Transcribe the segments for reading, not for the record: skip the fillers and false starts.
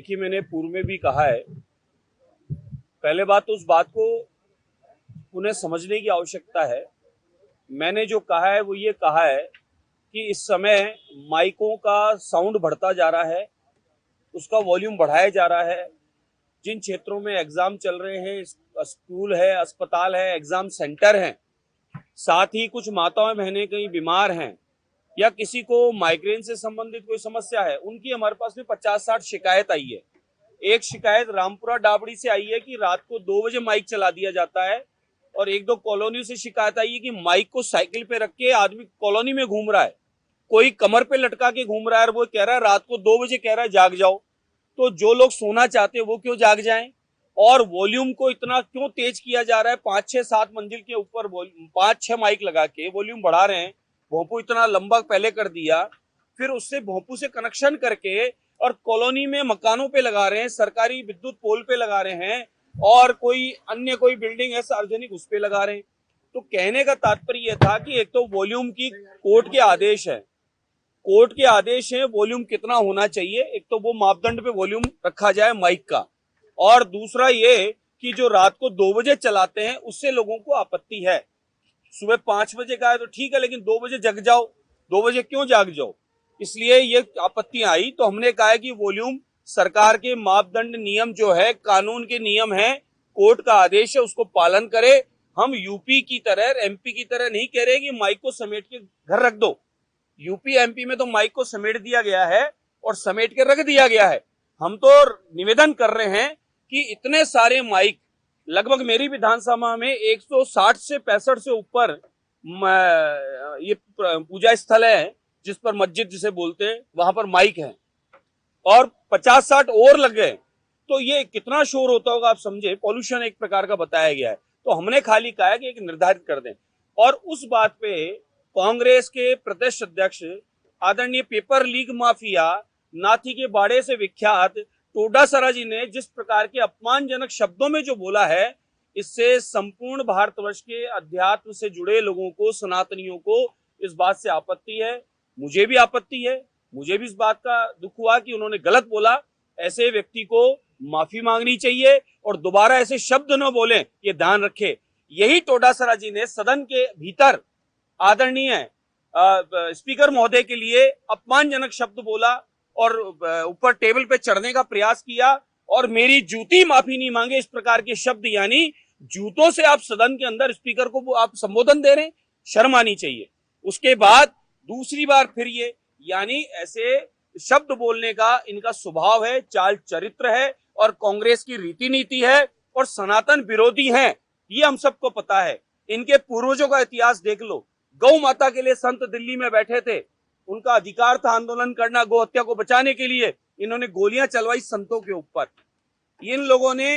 देखिए, मैंने पूर्व में भी कहा है। पहले बात तो उस बात को पुनः समझने की आवश्यकता है। मैंने जो कहा है वो ये कहा है कि इस समय माइकों का साउंड बढ़ता जा रहा है, उसका वॉल्यूम बढ़ाया जा रहा है। जिन क्षेत्रों में एग्जाम चल रहे हैं, स्कूल है, अस्पताल है, एग्जाम सेंटर हैं, साथ ही कुछ माताएं बहनें कहीं बीमार हैं या किसी को माइग्रेन से संबंधित कोई समस्या है, उनकी हमारे पास में 50-60 शिकायत आई है। एक शिकायत रामपुरा डाबड़ी से आई है कि रात को 2 बजे माइक चला दिया जाता है, और 1-2 कॉलोनी से शिकायत आई है कि माइक को साइकिल पे रख के आदमी कॉलोनी में घूम रहा है, कोई कमर पे लटका के घूम रहा है और वो कह रहा है रात को 2 बजे कह रहा है जाग जाओ। तो जो लोग सोना चाहते हैं वो क्यों जाग जाएं? और वॉल्यूम को इतना क्यों तेज किया जा रहा है? 5-6-7 मंजिल के ऊपर 5-6 माइक लगा के वॉल्यूम बढ़ा रहे हैं। भोंपू इतना लंबा पहले कर दिया, फिर उससे भोंपू से कनेक्शन करके और कॉलोनी में मकानों पे लगा रहे हैं, सरकारी विद्युत पोल पे लगा रहे हैं, और कोई अन्य कोई बिल्डिंग है सार्वजनिक उस पे लगा रहे हैं। तो कहने का तात्पर्य यह था कि एक तो वॉल्यूम की कोर्ट के आदेश है, वॉल्यूम कितना होना चाहिए, एक तो वो मापदंड पे वॉल्यूम रखा जाए माइक का, और दूसरा ये कि जो रात को 2 बजे चलाते हैं उससे लोगों को आपत्ति है। सुबह 5 बजे का है तो ठीक है, लेकिन 2 बजे जग जाओ, 2 बजे क्यों जाग जाओ? इसलिए ये आपत्तियां आई। तो हमने कहा है कि वॉल्यूम सरकार के मापदंड नियम जो है, कानून के नियम है, कोर्ट का आदेश है, उसको पालन करे। हम यूपी की तरह, एमपी की तरह नहीं कह रहे कि माइक को समेट के घर रख दो। यूपी एमपी में तो माइक को समेट दिया गया है और समेट के रख दिया गया है। हम तो निवेदन कर रहे हैं कि इतने सारे माइक, लगभग मेरी विधानसभा में 160 से 65 से ऊपर ये पूजा स्थल है, जिस पर मस्जिद जिसे बोलते हैं, वहां पर माइक है, और 50-60 और लग गए। तो ये कितना शोर होता होगा आप समझे। पॉल्यूशन एक प्रकार का बताया गया है। तो हमने खाली कहा है कि एक निर्धारित कर दें। और उस बात पे कांग्रेस के प्रदेश अध्यक्ष आदरणीय पेपर लीक माफिया, नाथी के बाड़े से विख्यात टोडासरा जी ने जिस प्रकार के अपमानजनक शब्दों में जो बोला है, इससे संपूर्ण भारतवर्ष के अध्यात्म से जुड़े लोगों को, सनातनियों को इस बात से आपत्ति है। मुझे भी आपत्ति है। मुझे भी इस बात का दुख हुआ कि उन्होंने गलत बोला। ऐसे व्यक्ति को माफी मांगनी चाहिए और दोबारा ऐसे शब्द न बोलें, ये ध्यान रखे। यही टोडासरा जी ने सदन के भीतर आदरणीय स्पीकर महोदय के लिए अपमानजनक शब्द बोला और ऊपर टेबल पे चढ़ने का प्रयास किया, और मेरी जूती माफी नहीं मांगे, इस प्रकार के शब्द, यानी जूतों से आप सदन के अंदर स्पीकर को आप संबोधन दे रहे हैं, शर्म आनी चाहिए। उसके बाद दूसरी बार फिर ये, यानी ऐसे शब्द बोलने का इनका स्वभाव है, चाल चरित्र है, और कांग्रेस की रीति नीति है, और सनातन विरोधी हैं, ये हम सबको पता है। इनके पूर्वजों का इतिहास देख लो। गौ माता के लिए संत दिल्ली में बैठे थे, उनका अधिकार था आंदोलन करना, गौ हत्या को बचाने के लिए। इन्होंने गोलियां चलवाई संतों के ऊपर। इन लोगों ने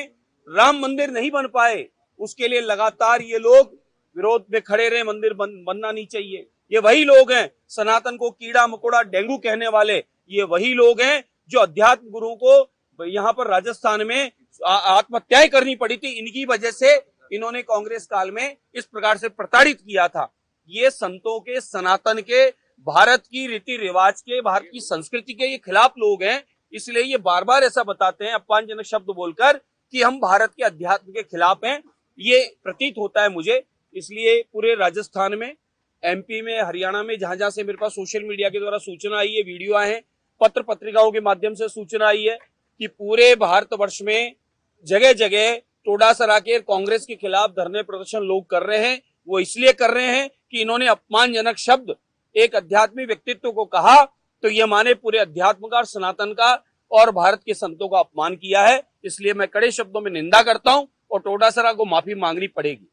राम मंदिर नहीं बन पाए, उसके लिए लगातार ये लोग विरोध में खड़े रहे, मंदिर बनना नहीं चाहिए। ये वही लोग हैं सनातन को कीड़ा मकोड़ा डेंगू कहने वाले। ये वही लोग हैं जो अध्यात्म गुरुओं को यहाँ पर राजस्थान में आत्महत्याएं करनी पड़ी थी। इनकी वजह से इन्होंने कांग्रेस काल में इस प्रकार से प्रताड़ित किया था। ये संतों के, सनातन के, भारत की रीति रिवाज के, भारत की संस्कृति के ये खिलाफ लोग हैं। इसलिए ये बार बार ऐसा बताते हैं अपमानजनक शब्द बोलकर कि हम भारत के अध्यात्म के खिलाफ हैं। ये प्रतीत होता है मुझे। इसलिए पूरे राजस्थान में, एमपी में, हरियाणा में, जहां जहां से मेरे पास सोशल मीडिया के द्वारा सूचना आई है, वीडियो आए हैं, पत्र पत्रिकाओं के माध्यम से सूचना आई है कि पूरे भारतवर्ष में जगह जगह टोडासरा के कांग्रेस के खिलाफ धरने प्रदर्शन लोग कर रहे हैं। वो इसलिए कर रहे हैं कि इन्होंने अपमानजनक शब्द एक अध्यात्मिक व्यक्तित्व को कहा, तो ये माने पूरे अध्यात्म का, सनातन का और भारत के संतों का अपमान किया है। इसलिए मैं कड़े शब्दों में निंदा करता हूं और टोडासरा को माफी मांगनी पड़ेगी।